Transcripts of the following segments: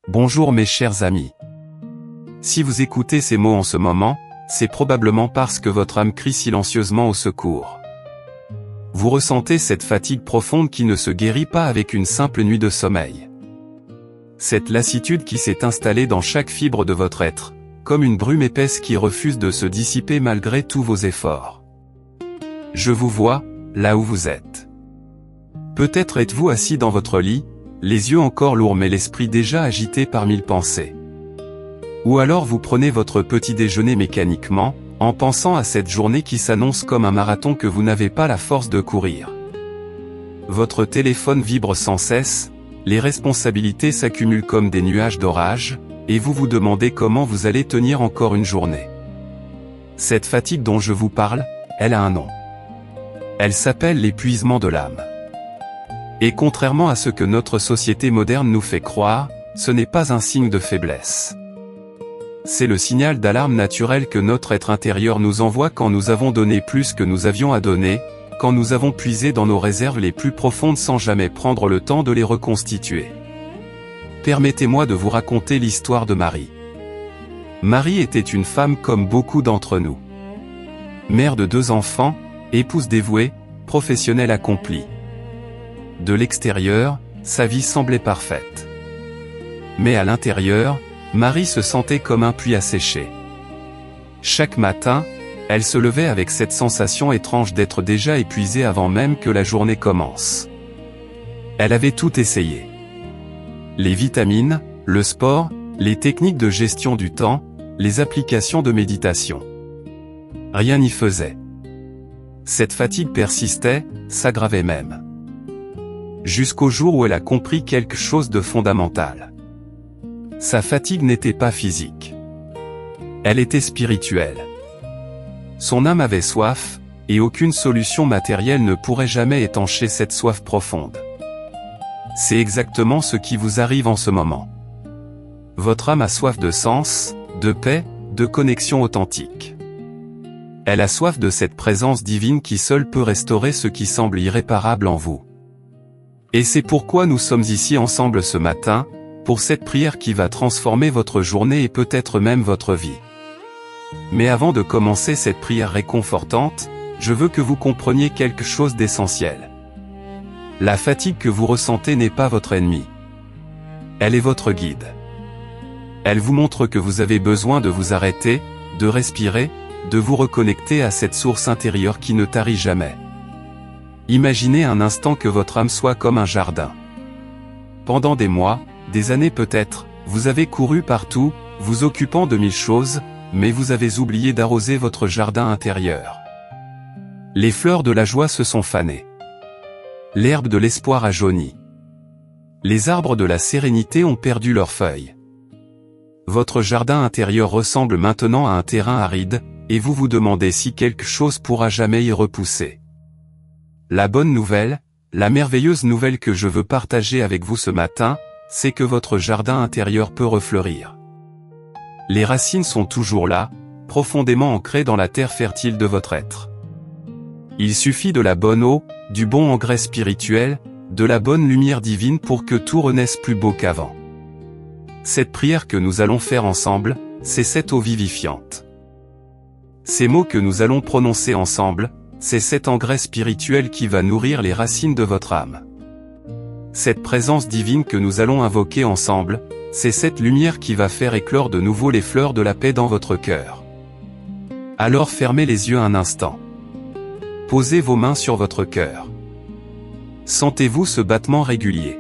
Bonjour mes chers amis. Si vous écoutez ces mots en ce moment, c'est probablement parce que votre âme crie silencieusement au secours. Vous ressentez cette fatigue profonde qui ne se guérit pas avec une simple nuit de sommeil. Cette lassitude qui s'est installée dans chaque fibre de votre être, comme une brume épaisse qui refuse de se dissiper malgré tous vos efforts. Je vous vois, là où vous êtes. Peut-être êtes-vous assis dans votre lit, les yeux encore lourds mais l'esprit déjà agité par mille pensées. Ou alors vous prenez votre petit déjeuner mécaniquement, en pensant à cette journée qui s'annonce comme un marathon que vous n'avez pas la force de courir. Votre téléphone vibre sans cesse, les responsabilités s'accumulent comme des nuages d'orage, et vous vous demandez comment vous allez tenir encore une journée. Cette fatigue dont je vous parle, elle a un nom. Elle s'appelle l'épuisement de l'âme. Et contrairement à ce que notre société moderne nous fait croire, ce n'est pas un signe de faiblesse. C'est le signal d'alarme naturel que notre être intérieur nous envoie quand nous avons donné plus que nous avions à donner, quand nous avons puisé dans nos réserves les plus profondes sans jamais prendre le temps de les reconstituer. Permettez-moi de vous raconter l'histoire de Marie. Marie était une femme comme beaucoup d'entre nous. Mère de 2 enfants, épouse dévouée, professionnelle accomplie. De l'extérieur, sa vie semblait parfaite. Mais à l'intérieur, Marie se sentait comme un puits asséché. Chaque matin, elle se levait avec cette sensation étrange d'être déjà épuisée avant même que la journée commence. Elle avait tout essayé. Les vitamines, le sport, les techniques de gestion du temps, les applications de méditation. Rien n'y faisait. Cette fatigue persistait, s'aggravait même. Jusqu'au jour où elle a compris quelque chose de fondamental. Sa fatigue n'était pas physique. Elle était spirituelle. Son âme avait soif, et aucune solution matérielle ne pourrait jamais étancher cette soif profonde. C'est exactement ce qui vous arrive en ce moment. Votre âme a soif de sens, de paix, de connexion authentique. Elle a soif de cette présence divine qui seule peut restaurer ce qui semble irréparable en vous. Et c'est pourquoi nous sommes ici ensemble ce matin, pour cette prière qui va transformer votre journée et peut-être même votre vie. Mais avant de commencer cette prière réconfortante, je veux que vous compreniez quelque chose d'essentiel. La fatigue que vous ressentez n'est pas votre ennemi. Elle est votre guide. Elle vous montre que vous avez besoin de vous arrêter, de respirer, de vous reconnecter à cette source intérieure qui ne tarit jamais. Imaginez un instant que votre âme soit comme un jardin. Pendant des mois, des années peut-être, vous avez couru partout, vous occupant de 1000 choses, mais vous avez oublié d'arroser votre jardin intérieur. Les fleurs de la joie se sont fanées. L'herbe de l'espoir a jauni. Les arbres de la sérénité ont perdu leurs feuilles. Votre jardin intérieur ressemble maintenant à un terrain aride, et vous vous demandez si quelque chose pourra jamais y repousser. La bonne nouvelle, la merveilleuse nouvelle que je veux partager avec vous ce matin, c'est que votre jardin intérieur peut refleurir. Les racines sont toujours là, profondément ancrées dans la terre fertile de votre être. Il suffit de la bonne eau, du bon engrais spirituel, de la bonne lumière divine pour que tout renaisse plus beau qu'avant. Cette prière que nous allons faire ensemble, c'est cette eau vivifiante. Ces mots que nous allons prononcer ensemble, c'est cet engrais spirituel qui va nourrir les racines de votre âme. Cette présence divine que nous allons invoquer ensemble, c'est cette lumière qui va faire éclore de nouveau les fleurs de la paix dans votre cœur. Alors fermez les yeux un instant. Posez vos mains sur votre cœur. Sentez-vous ce battement régulier.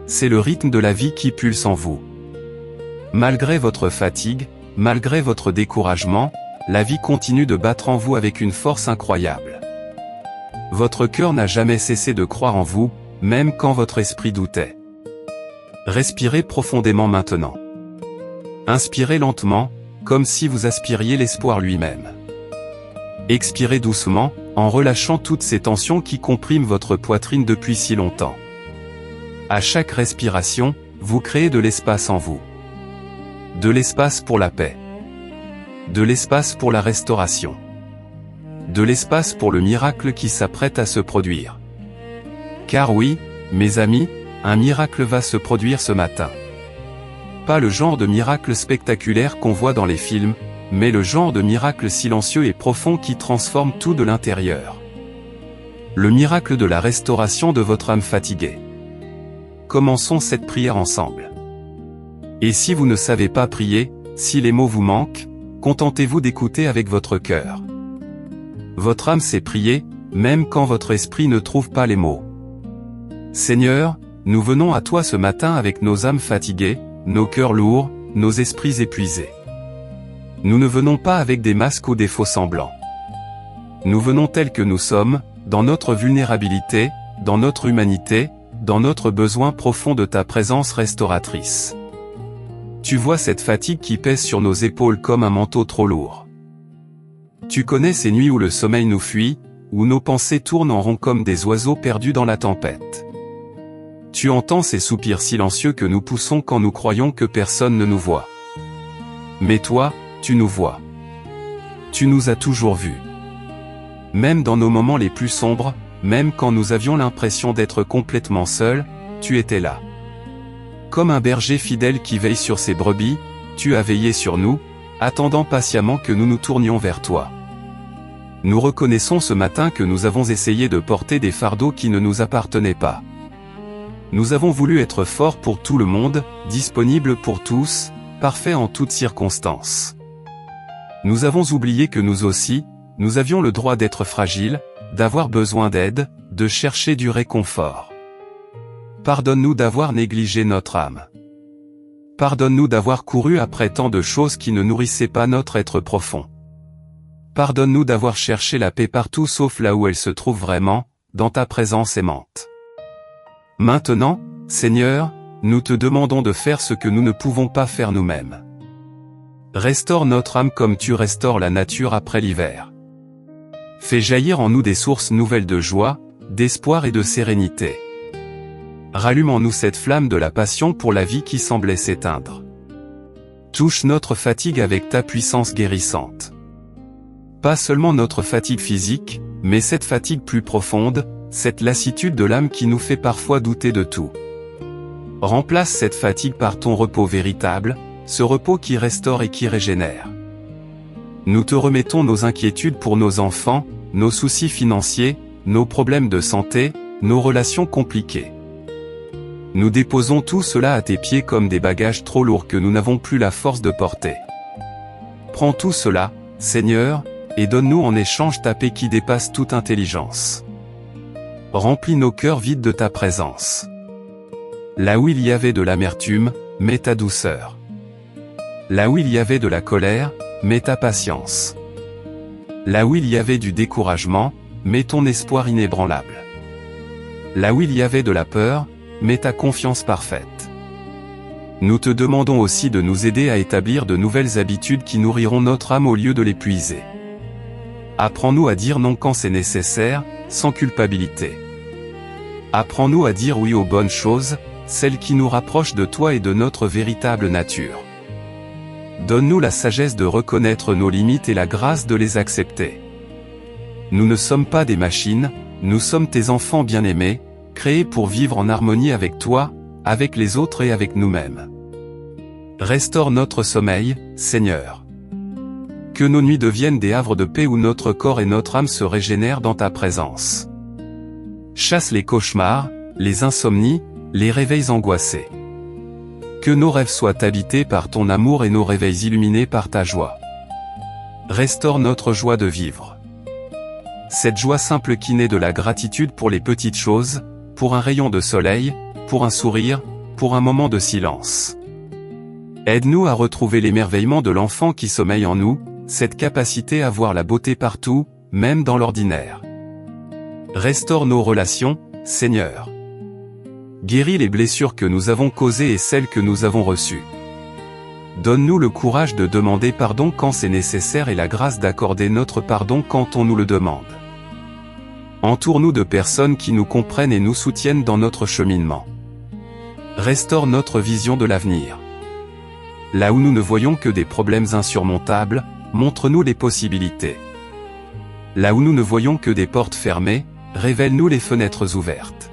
C'est le rythme de la vie qui pulse en vous. Malgré votre fatigue, malgré votre découragement, la vie continue de battre en vous avec une force incroyable. Votre cœur n'a jamais cessé de croire en vous, même quand votre esprit doutait. Respirez profondément maintenant. Inspirez lentement, comme si vous aspiriez l'espoir lui-même. Expirez doucement, en relâchant toutes ces tensions qui compriment votre poitrine depuis si longtemps. À chaque respiration, vous créez de l'espace en vous. De l'espace pour la paix. De l'espace pour la restauration. De l'espace pour le miracle qui s'apprête à se produire. Car oui, mes amis, un miracle va se produire ce matin. Pas le genre de miracle spectaculaire qu'on voit dans les films, mais le genre de miracle silencieux et profond qui transforme tout de l'intérieur. Le miracle de la restauration de votre âme fatiguée. Commençons cette prière ensemble. Et si vous ne savez pas prier, si les mots vous manquent, contentez-vous d'écouter avec votre cœur. Votre âme sait prier, même quand votre esprit ne trouve pas les mots. Seigneur, nous venons à toi ce matin avec nos âmes fatiguées, nos cœurs lourds, nos esprits épuisés. Nous ne venons pas avec des masques ou des faux semblants. Nous venons tels que nous sommes, dans notre vulnérabilité, dans notre humanité, dans notre besoin profond de ta présence restauratrice. Tu vois cette fatigue qui pèse sur nos épaules comme un manteau trop lourd. Tu connais ces nuits où le sommeil nous fuit, où nos pensées tournent en rond comme des oiseaux perdus dans la tempête. Tu entends ces soupirs silencieux que nous poussons quand nous croyons que personne ne nous voit. Mais toi, tu nous vois. Tu nous as toujours vus. Même dans nos moments les plus sombres, même quand nous avions l'impression d'être complètement seuls, tu étais là. Comme un berger fidèle qui veille sur ses brebis, tu as veillé sur nous, attendant patiemment que nous nous tournions vers toi. Nous reconnaissons ce matin que nous avons essayé de porter des fardeaux qui ne nous appartenaient pas. Nous avons voulu être forts pour tout le monde, disponibles pour tous, parfaits en toutes circonstances. Nous avons oublié que nous aussi, nous avions le droit d'être fragiles, d'avoir besoin d'aide, de chercher du réconfort. Pardonne-nous d'avoir négligé notre âme. Pardonne-nous d'avoir couru après tant de choses qui ne nourrissaient pas notre être profond. Pardonne-nous d'avoir cherché la paix partout sauf là où elle se trouve vraiment, dans ta présence aimante. Maintenant, Seigneur, nous te demandons de faire ce que nous ne pouvons pas faire nous-mêmes. Restaure notre âme comme tu restaures la nature après l'hiver. Fais jaillir en nous des sources nouvelles de joie, d'espoir et de sérénité. Rallume en nous cette flamme de la passion pour la vie qui semblait s'éteindre. Touche notre fatigue avec ta puissance guérissante. Pas seulement notre fatigue physique, mais cette fatigue plus profonde, cette lassitude de l'âme qui nous fait parfois douter de tout. Remplace cette fatigue par ton repos véritable, ce repos qui restaure et qui régénère. Nous te remettons nos inquiétudes pour nos enfants, nos soucis financiers, nos problèmes de santé, nos relations compliquées. Nous déposons tout cela à tes pieds comme des bagages trop lourds que nous n'avons plus la force de porter. Prends tout cela, Seigneur, et donne-nous en échange ta paix qui dépasse toute intelligence. Remplis nos cœurs vides de ta présence. Là où il y avait de l'amertume, mets ta douceur. Là où il y avait de la colère, mets ta patience. Là où il y avait du découragement, mets ton espoir inébranlable. Là où il y avait de la peur, mets ta confiance parfaite. Nous te demandons aussi de nous aider à établir de nouvelles habitudes qui nourriront notre âme au lieu de l'épuiser. Apprends-nous à dire non quand c'est nécessaire, sans culpabilité. Apprends-nous à dire oui aux bonnes choses, celles qui nous rapprochent de toi et de notre véritable nature. Donne-nous la sagesse de reconnaître nos limites et la grâce de les accepter. Nous ne sommes pas des machines, nous sommes tes enfants bien-aimés, créés pour vivre en harmonie avec toi, avec les autres et avec nous-mêmes. Restaure notre sommeil, Seigneur. Que nos nuits deviennent des havres de paix où notre corps et notre âme se régénèrent dans ta présence. Chasse les cauchemars, les insomnies, les réveils angoissés. Que nos rêves soient habités par ton amour et nos réveils illuminés par ta joie. Restaure notre joie de vivre. Cette joie simple qui naît de la gratitude pour les petites choses, pour un rayon de soleil, pour un sourire, pour un moment de silence. Aide-nous à retrouver l'émerveillement de l'enfant qui sommeille en nous, cette capacité à voir la beauté partout, même dans l'ordinaire. Restaure nos relations, Seigneur. Guéris les blessures que nous avons causées et celles que nous avons reçues. Donne-nous le courage de demander pardon quand c'est nécessaire et la grâce d'accorder notre pardon quand on nous le demande. Entoure-nous de personnes qui nous comprennent et nous soutiennent dans notre cheminement. Restaure notre vision de l'avenir. Là où nous ne voyons que des problèmes insurmontables, montre-nous les possibilités. Là où nous ne voyons que des portes fermées, révèle-nous les fenêtres ouvertes.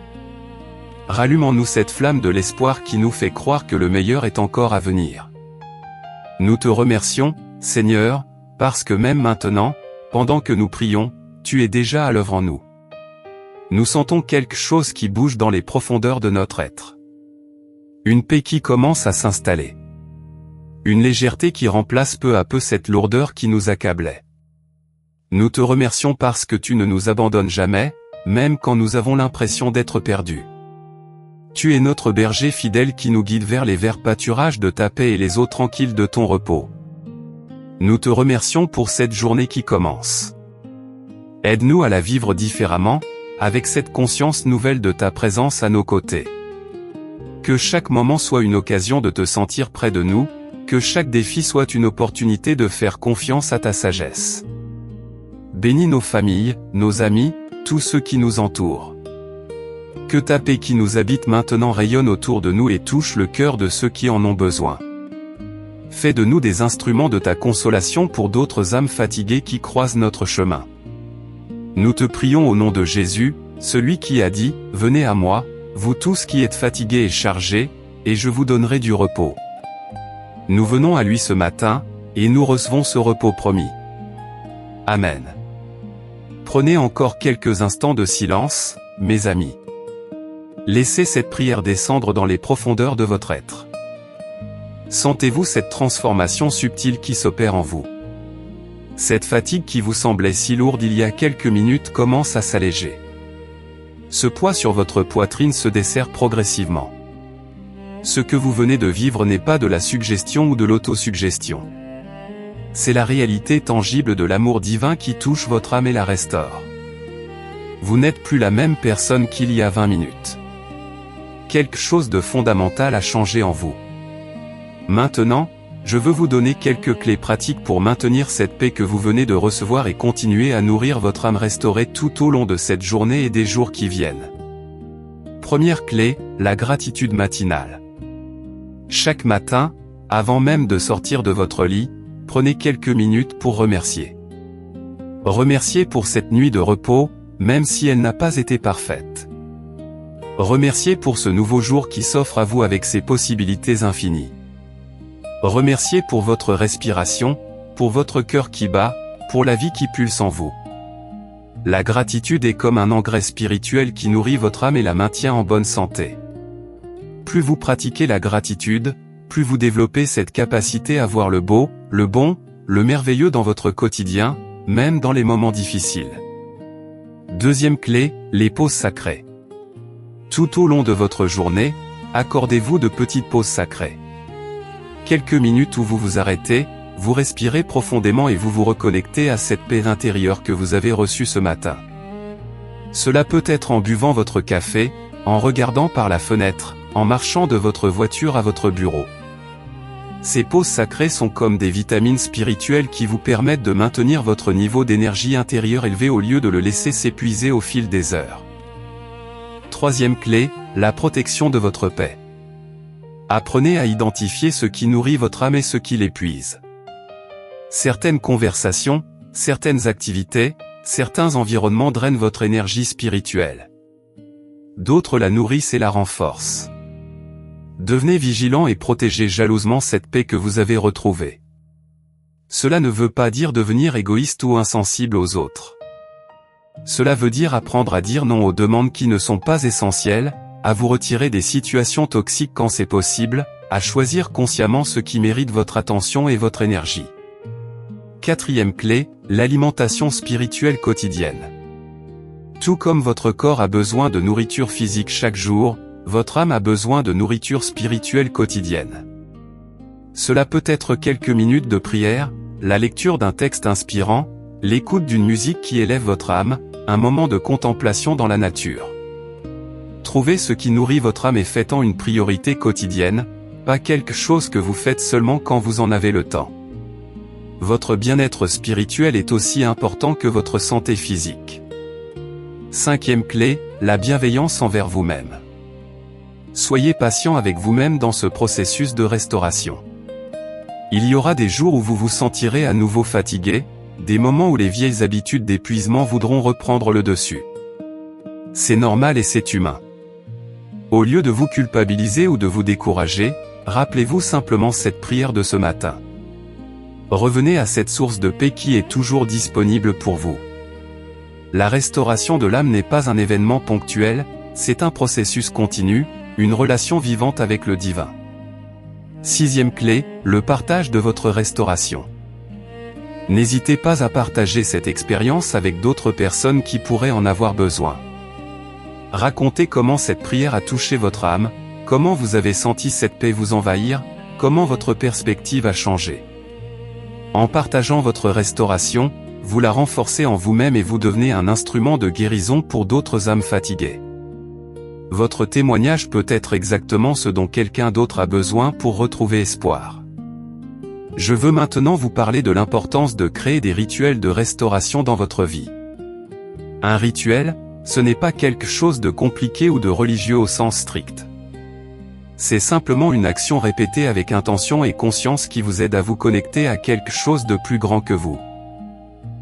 Rallume en nous cette flamme de l'espoir qui nous fait croire que le meilleur est encore à venir. Nous te remercions, Seigneur, parce que même maintenant, pendant que nous prions, tu es déjà à l'œuvre en nous. Nous sentons quelque chose qui bouge dans les profondeurs de notre être. Une paix qui commence à s'installer. Une légèreté qui remplace peu à peu cette lourdeur qui nous accablait. Nous te remercions parce que tu ne nous abandonnes jamais, même quand nous avons l'impression d'être perdus. Tu es notre berger fidèle qui nous guide vers les verts pâturages de ta paix et les eaux tranquilles de ton repos. Nous te remercions pour cette journée qui commence. Aide-nous à la vivre différemment, avec cette conscience nouvelle de ta présence à nos côtés. Que chaque moment soit une occasion de te sentir près de nous, que chaque défi soit une opportunité de faire confiance à ta sagesse. Bénis nos familles, nos amis, tous ceux qui nous entourent. Que ta paix qui nous habite maintenant rayonne autour de nous et touche le cœur de ceux qui en ont besoin. Fais de nous des instruments de ta consolation pour d'autres âmes fatiguées qui croisent notre chemin. Nous te prions au nom de Jésus, celui qui a dit, « Venez à moi, vous tous qui êtes fatigués et chargés, et je vous donnerai du repos. » Nous venons à lui ce matin, et nous recevons ce repos promis. Amen. Prenez encore quelques instants de silence, mes amis. Laissez cette prière descendre dans les profondeurs de votre être. Sentez-vous cette transformation subtile qui s'opère en vous. Cette fatigue qui vous semblait si lourde il y a quelques minutes commence à s'alléger. Ce poids sur votre poitrine se desserre progressivement. Ce que vous venez de vivre n'est pas de la suggestion ou de l'autosuggestion. C'est la réalité tangible de l'amour divin qui touche votre âme et la restaure. Vous n'êtes plus la même personne qu'il y a 20 minutes. Quelque chose de fondamental a changé en vous. Maintenant, je veux vous donner quelques clés pratiques pour maintenir cette paix que vous venez de recevoir et continuer à nourrir votre âme restaurée tout au long de cette journée et des jours qui viennent. Première clé, la gratitude matinale. Chaque matin, avant même de sortir de votre lit, prenez quelques minutes pour remercier. Remerciez pour cette nuit de repos, même si elle n'a pas été parfaite. Remerciez pour ce nouveau jour qui s'offre à vous avec ses possibilités infinies. Remerciez pour votre respiration, pour votre cœur qui bat, pour la vie qui pulse en vous. La gratitude est comme un engrais spirituel qui nourrit votre âme et la maintient en bonne santé. Plus vous pratiquez la gratitude, plus vous développez cette capacité à voir le beau, le bon, le merveilleux dans votre quotidien, même dans les moments difficiles. Deuxième clé, les pauses sacrées. Tout au long de votre journée, accordez-vous de petites pauses sacrées. Quelques minutes où vous vous arrêtez, vous respirez profondément et vous vous reconnectez à cette paix intérieure que vous avez reçue ce matin. Cela peut être en buvant votre café, en regardant par la fenêtre, en marchant de votre voiture à votre bureau. Ces pauses sacrées sont comme des vitamines spirituelles qui vous permettent de maintenir votre niveau d'énergie intérieure élevé au lieu de le laisser s'épuiser au fil des heures. Troisième clé, la protection de votre paix. Apprenez à identifier ce qui nourrit votre âme et ce qui l'épuise. Certaines conversations, certaines activités, certains environnements drainent votre énergie spirituelle. D'autres la nourrissent et la renforcent. Devenez vigilant et protégez jalousement cette paix que vous avez retrouvée. Cela ne veut pas dire devenir égoïste ou insensible aux autres. Cela veut dire apprendre à dire non aux demandes qui ne sont pas essentielles, à vous retirer des situations toxiques quand c'est possible, à choisir consciemment ce qui mérite votre attention et votre énergie. Quatrième clé, l'alimentation spirituelle quotidienne. Tout comme votre corps a besoin de nourriture physique chaque jour, votre âme a besoin de nourriture spirituelle quotidienne. Cela peut être quelques minutes de prière, la lecture d'un texte inspirant, l'écoute d'une musique qui élève votre âme, un moment de contemplation dans la nature. Trouvez ce qui nourrit votre âme et faites-en une priorité quotidienne, pas quelque chose que vous faites seulement quand vous en avez le temps. Votre bien-être spirituel est aussi important que votre santé physique. Cinquième clé, la bienveillance envers vous-même. Soyez patient avec vous-même dans ce processus de restauration. Il y aura des jours où vous vous sentirez à nouveau fatigué, des moments où les vieilles habitudes d'épuisement voudront reprendre le dessus. C'est normal et c'est humain. Au lieu de vous culpabiliser ou de vous décourager, rappelez-vous simplement cette prière de ce matin. Revenez à cette source de paix qui est toujours disponible pour vous. La restauration de l'âme n'est pas un événement ponctuel, c'est un processus continu, une relation vivante avec le divin. 6e clé, le partage de votre restauration. N'hésitez pas à partager cette expérience avec d'autres personnes qui pourraient en avoir besoin. Racontez comment cette prière a touché votre âme, comment vous avez senti cette paix vous envahir, comment votre perspective a changé. En partageant votre restauration, vous la renforcez en vous-même et vous devenez un instrument de guérison pour d'autres âmes fatiguées. Votre témoignage peut être exactement ce dont quelqu'un d'autre a besoin pour retrouver espoir. Je veux maintenant vous parler de l'importance de créer des rituels de restauration dans votre vie. Un rituel, ce n'est pas quelque chose de compliqué ou de religieux au sens strict. C'est simplement une action répétée avec intention et conscience qui vous aide à vous connecter à quelque chose de plus grand que vous.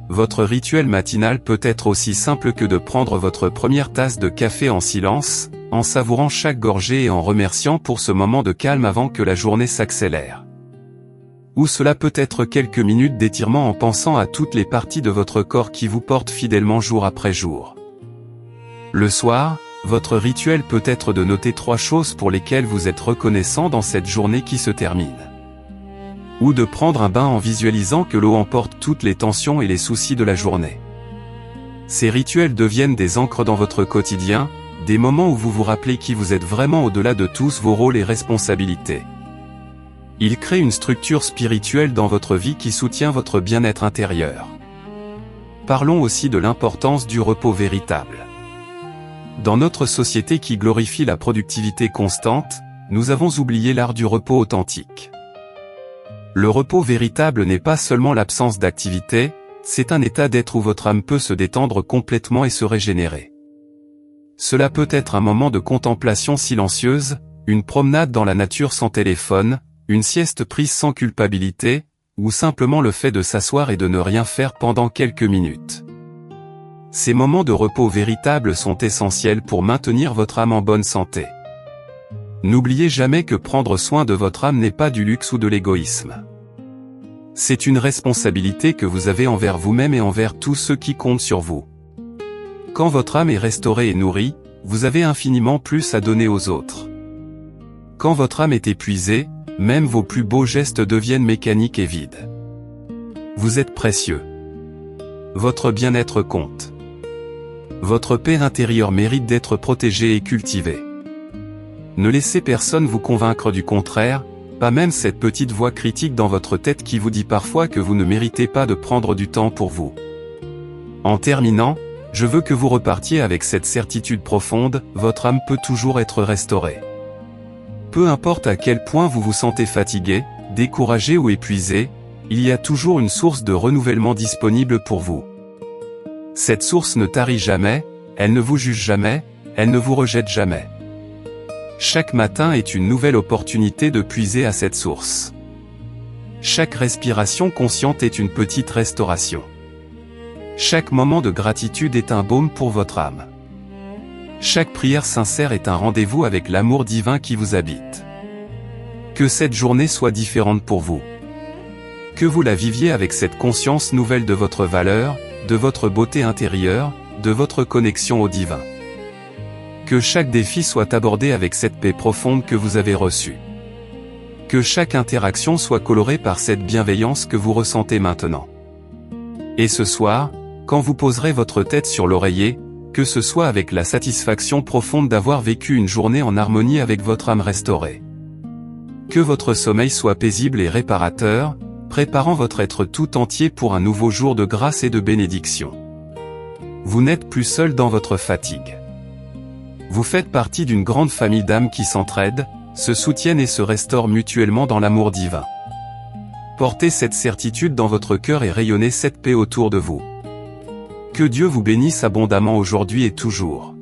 Votre rituel matinal peut être aussi simple que de prendre votre première tasse de café en silence, en savourant chaque gorgée et en remerciant pour ce moment de calme avant que la journée s'accélère. Ou cela peut être quelques minutes d'étirement en pensant à toutes les parties de votre corps qui vous portent fidèlement jour après jour. Le soir, votre rituel peut être de noter 3 choses pour lesquelles vous êtes reconnaissant dans cette journée qui se termine. Ou de prendre un bain en visualisant que l'eau emporte toutes les tensions et les soucis de la journée. Ces rituels deviennent des ancres dans votre quotidien, des moments où vous vous rappelez qui vous êtes vraiment au-delà de tous vos rôles et responsabilités. Ils créent une structure spirituelle dans votre vie qui soutient votre bien-être intérieur. Parlons aussi de l'importance du repos véritable. Dans notre société qui glorifie la productivité constante, nous avons oublié l'art du repos authentique. Le repos véritable n'est pas seulement l'absence d'activité, c'est un état d'être où votre âme peut se détendre complètement et se régénérer. Cela peut être un moment de contemplation silencieuse, une promenade dans la nature sans téléphone, une sieste prise sans culpabilité, ou simplement le fait de s'asseoir et de ne rien faire pendant quelques minutes. Ces moments de repos véritables sont essentiels pour maintenir votre âme en bonne santé. N'oubliez jamais que prendre soin de votre âme n'est pas du luxe ou de l'égoïsme. C'est une responsabilité que vous avez envers vous-même et envers tous ceux qui comptent sur vous. Quand votre âme est restaurée et nourrie, vous avez infiniment plus à donner aux autres. Quand votre âme est épuisée, même vos plus beaux gestes deviennent mécaniques et vides. Vous êtes précieux. Votre bien-être compte. Votre paix intérieure mérite d'être protégée et cultivée. Ne laissez personne vous convaincre du contraire, pas même cette petite voix critique dans votre tête qui vous dit parfois que vous ne méritez pas de prendre du temps pour vous. En terminant, je veux que vous repartiez avec cette certitude profonde, votre âme peut toujours être restaurée. Peu importe à quel point vous vous sentez fatigué, découragé ou épuisé, il y a toujours une source de renouvellement disponible pour vous. Cette source ne tarit jamais, elle ne vous juge jamais, elle ne vous rejette jamais. Chaque matin est une nouvelle opportunité de puiser à cette source. Chaque respiration consciente est une petite restauration. Chaque moment de gratitude est un baume pour votre âme. Chaque prière sincère est un rendez-vous avec l'amour divin qui vous habite. Que cette journée soit différente pour vous. Que vous la viviez avec cette conscience nouvelle de votre valeur, de votre beauté intérieure, de votre connexion au divin. Que chaque défi soit abordé avec cette paix profonde que vous avez reçue. Que chaque interaction soit colorée par cette bienveillance que vous ressentez maintenant. Et ce soir, quand vous poserez votre tête sur l'oreiller, que ce soit avec la satisfaction profonde d'avoir vécu une journée en harmonie avec votre âme restaurée. Que votre sommeil soit paisible et réparateur, préparant votre être tout entier pour un nouveau jour de grâce et de bénédiction. Vous n'êtes plus seul dans votre fatigue. Vous faites partie d'une grande famille d'âmes qui s'entraident, se soutiennent et se restaurent mutuellement dans l'amour divin. Portez cette certitude dans votre cœur et rayonnez cette paix autour de vous. Que Dieu vous bénisse abondamment aujourd'hui et toujours.